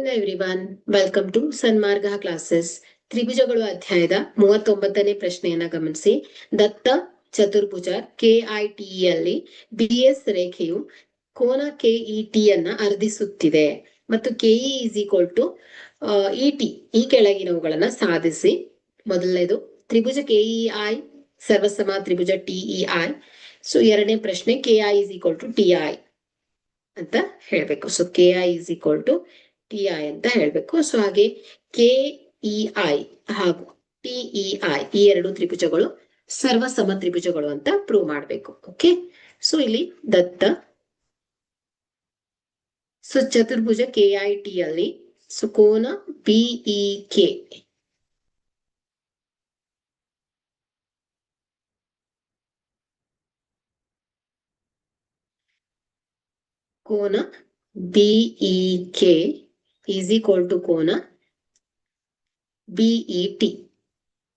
Hello everyone, welcome to Sanmarga classes. ತ್ರಿಭುಜಗಳು ಅಧ್ಯಾಯದ 39ನೇ ಪ್ರಶ್ನೆಯನ್ನ ಗಮನಿಸಿ. ದತ್ತ ಚತುರ್ಭುಜ KITಯಲ್ಲಿ BS ರೇಖೆಯು ಕೋನ KET ಅನ್ನ ಅರ್ಧಿಸುತ್ತಿದೆ ಮತ್ತು KE is equal to ET ಈ ಕೆಳಗಿನವುಗಳನ್ನ ಸಾಧಿಸಿ. ಮೊದಲನೇದು ತ್ರಿಭುಜ KEI ಸರ್ವಸಮ ತ್ರಿಭುಜ TEI. ಸೊ ಎರಡನೇ ಪ್ರಶ್ನೆ KI is equal to TI ಅಂತ ಹೇಳ್ಬೇಕು. So KI is equal to TI ಅಂತ ಹೇಳ್ಬೇಕು. ಸೊ ಹಾಗೆ KEI ಹಾಗೂ TEI ಈ ಎರಡು ತ್ರಿಭುಜಗಳು ಸರ್ವಸಮ ತ್ರಿಭುಜಗಳು ಅಂತ ಪ್ರೂವ್ ಮಾಡ್ಬೇಕು. ಓಕೆ, ಸೊ ಇಲ್ಲಿ ದತ್ತ ಸೊ ಚತುರ್ಭುಜ KIT ಅಲ್ಲಿ ಸೊ ಕೋನ BEK ಕೋನ BEK is equal to ಕೋನ BET.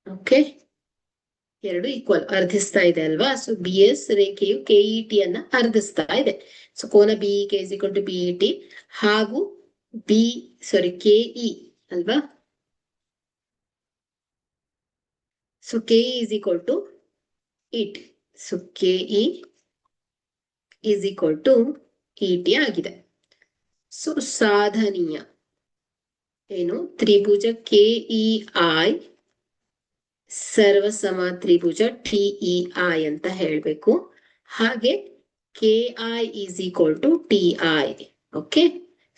ಓಕೆ, ಎರಡು ಈಕ್ವಲ್ ಅರ್ಧಿಸ್ತಾ ಇದೆ ಅಲ್ವಾ. ಸೊ BS ರೇಖೆಯು KET ಅನ್ನ ಅರ್ಧಿಸ್ತಾ ಇದೆ. ಸೊ ಕೋನ BEK is equal to BET ಹಾಗೂ KE ಅಲ್ವಾ. So KE is equal to ET. So KE is equal to ET ಆಗಿದೆ. ಸೊ ಸಾಧನೀಯ ಏನು, ತ್ರಿಭುಜ KEI ಸರ್ವಸಮ ತ್ರಿಭುಜ TEI ಅಂತ ಹೇಳ್ಬೇಕು. ಹಾಗೆ KI is equal to TI. Okay,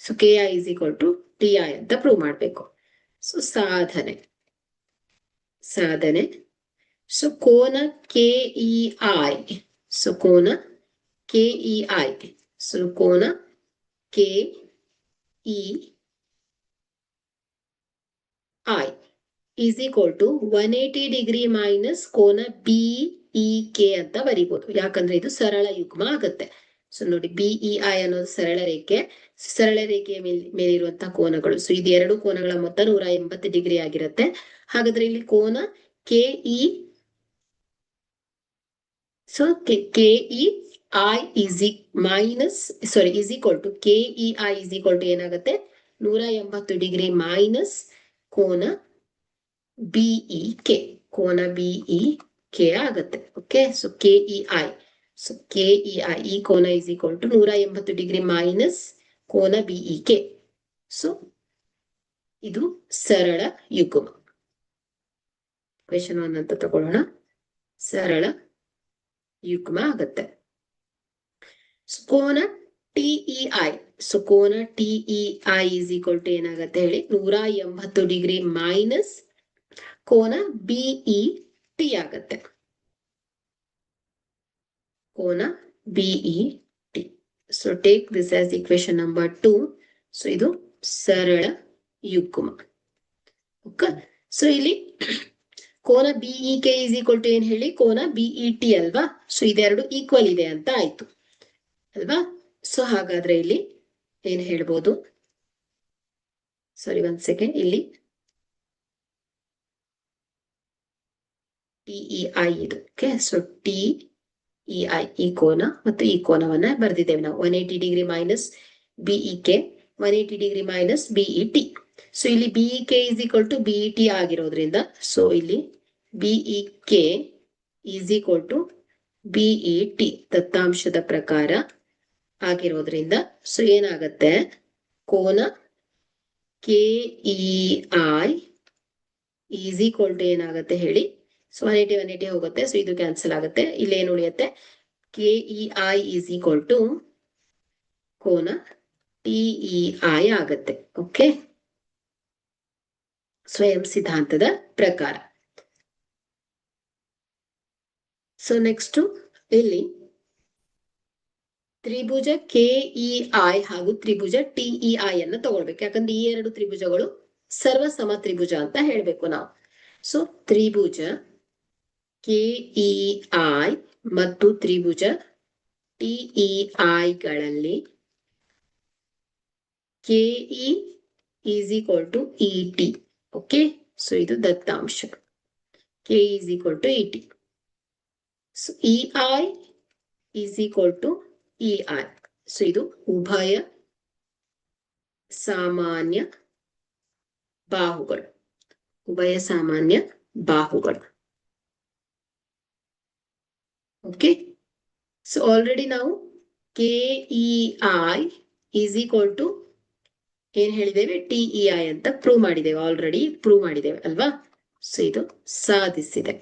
so KI is equal to TI ಅಂತ ಪ್ರೂವ್ ಮಾಡ್ಬೇಕು. ಸೊ ಸಾಧನೆ ಸೊ ಕೋನ KEI ಸೊ ಕೋನ KEI ಸೊ ಕೋನ KEI is equal to 180 degree minus ಕೋನ BEK ಅಂತ ಬರಿಬಹುದು. ಯಾಕಂದ್ರೆ ಇದು ಸರಳ ಯುಗ್ಮ ಆಗತ್ತೆ. ಸೊ ನೋಡಿ, BEI ಅನ್ನೋದು ಸರಳ ರೇಖೆ, ಸರಳ ರೇಖೆಯ ಮೇಲಿರುವಂತಹ ಕೋನಗಳು. ಸೊ ಇದು ಎರಡು ಕೋನಗಳ ಮೊತ್ತ 180 ಡಿಗ್ರಿ ಆಗಿರುತ್ತೆ. ಹಾಗಾದ್ರೆ ಇಲ್ಲಿ ಕೋನ KE so KEI is equal to KEI is equal to ಏನಾಗುತ್ತೆ, 180 ಡಿಗ್ರಿ ಮೈನಸ್ ಕೋನ BEK ಕೋನ BEK ಆಗತ್ತೆ. ಓಕೆ, ಸೊ KEI ಈ ಕೋನ is equal to 180 degree minus ಕೋನ BEK. ಸೊ ಇದು ಸರಳ ಯುಗ್ಮ. ಕ್ವೆಶ್ಚನ್ 1 ಅಂತ ತಗೊಳ್ಳೋಣ. ಸರಳ ಯುಗ್ಮ ಆಗತ್ತೆ. ಸೊ ಕೋನ TEI ಸೊ ಕೋನ TEI is equal to ಏನಾಗತ್ತೆ ಹೇಳಿ, 180 ಡಿಗ್ರಿ ಮೈನಸ್ ಕೋನ BET ಆಗತ್ತೆ. ಕೋನ BET. So take this as equation number 2. So ಇದು ಸರಳ ಯುಗ್ಮ. ಓಕೆ, ಸೊ ಇಲ್ಲಿ ಕೋನ BEK is equal to ಏನ್ ಹೇಳಿ, ಕೋನ BET ಅಲ್ವಾ. ಸೊ ಇದೆರಡು ಈಕ್ವಲ್ ಇದೆ ಅಂತ ಆಯ್ತು ಅಲ್ವಾ. ಸೊ ಹಾಗಾದ್ರೆ ಇಲ್ಲಿ ಏನ್ ಹೇಳ್ಬೋದು, ಸಾರಿ ಒಂದ್ ಸೆಕೆಂಡ್, ಇಲ್ಲಿ TEI ಇದು. ಓಕೆ, ಸೊ TEI ಈ ಕೋನ ಮತ್ತು ಈ ಕೋನವನ್ನ ಬರ್ದಿದ್ದೇವೆ ನಾವು. 180 degree minus BEK, 180 degree minus BET. So ಇಲ್ಲಿ BEK is equal to BET ಆಗಿರೋದ್ರಿಂದ ಸೊ ಇಲ್ಲಿ BEK is equal to BET ದತ್ತಾಂಶದ ಪ್ರಕಾರ ಆಗಿರೋದ್ರಿಂದ ಸೊ ಏನಾಗತ್ತೆ, ಕೋನ KEI is equal to ಏನಾಗತ್ತೆ ಹೇಳಿ, ಸೊ 180 ಹೋಗುತ್ತೆ. ಸೊ ಇದು ಕ್ಯಾನ್ಸಲ್ ಆಗುತ್ತೆ. ಇಲ್ಲಿ ಏನು ಉಳಿಯುತ್ತೆ, KEI is equal to ಕೋನ TEI ಆಗತ್ತೆ. ಓಕೆ, ಸ್ವಯಂ ಸಿದ್ಧಾಂತದ ಪ್ರಕಾರ. ಸೊ ನೆಕ್ಸ್ಟ್ ಇಲ್ಲಿ ತ್ರಿಭುಜ KEI ಹಾಗೂ ತ್ರಿಭುಜ TEI ಅನ್ನ ತಗೊಳ್ಬೇಕು. ಯಾಕಂದ್ರೆ ಈ ಎರಡು ತ್ರಿಭುಜಗಳು ಸರ್ವಸಮ ತ್ರಿಭುಜ ಅಂತ ಹೇಳ್ಬೇಕು ನಾವು. ಸೊ ತ್ರಿಭುಜ KEI ಮತ್ತು ತ್ರಿಭುಜ TEI ಗಳಲ್ಲಿ KE is equal to ET. Okay, so ಇದು ದತ್ತಾಂಶ. KE is equal to ET. So EI is equal to EI. So ಇದು ಉಭಯ ಸಾಮಾನ್ಯ ಬಾಹುಗಳು, ಉಭಯ ಸಾಮಾನ್ಯ ಬಾಹುಗಳು. ಓಕೆ, ಸೊ ಆಲ್ರೆಡಿ ನಾವು KEI ಈಸ್ ಈಕ್ವಲ್ ಟು ಏನ್ ಹೇಳಿದ್ದೇವೆ, TEI ಅಂತ ಪ್ರೂವ್ ಮಾಡಿದ್ದೇವೆ, ಆಲ್ರೆಡಿ ಪ್ರೂವ್ ಮಾಡಿದ್ದೇವೆ ಅಲ್ವಾ. ಸೊ ಇದು ಸಾಧಿಸಿದೆ.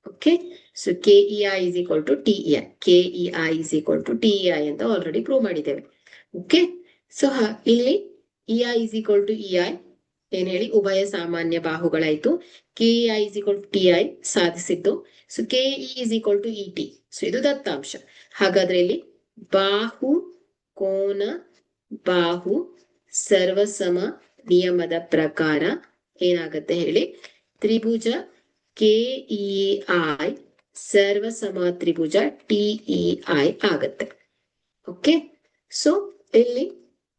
Okay, so KEI is equal to TEI, KEI is equal to TEI ಅಂತ ಆಲ್ರೆಡಿ ಪ್ರೂವ್ ಮಾಡಿದ್ದೇವೆ. ಓಕೆ, ಸೊ ಇಲ್ಲಿ EI is equal to EI ಏನ್ ಹೇಳಿ, ಉಭಯ ಸಾಮಾನ್ಯ ಬಾಹುಗಳಾಯ್ತು. KEI is equal to TI ಸಾಧಿಸಿದ್ದು. So KE is equal to ET. So ಇದು ದತ್ತಾಂಶ. ಹಾಗಾದ್ರೆ ಇಲ್ಲಿ ಬಾಹು ಕೋನ ಬಾಹು ಸರ್ವಸಮ ನಿಯಮದ ಪ್ರಕಾರ ಏನಾಗತ್ತೆ ಹೇಳಿ, ತ್ರಿಭುಜ KEI ಸರ್ವಸಮ ತ್ರಿಭುಜ TEI ಆಗತ್ತೆ. ಓಕೆ, ಸೊ ಇಲ್ಲಿ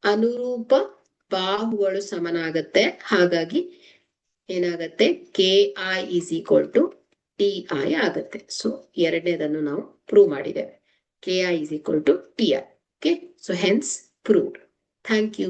ಅನುರೂಪ ಬಾಹುಗಳು ಸಮನಾಗತ್ತೆ. ಹಾಗಾಗಿ ಏನಾಗತ್ತೆ, KI is equal to TI ಆಗತ್ತೆ. ಸೊ ಎರಡನೇದನ್ನು ನಾವು ಪ್ರೂವ್ ಮಾಡಿದ್ದೇವೆ, KI is equal to TI. Okay, so hence proved. Thank you.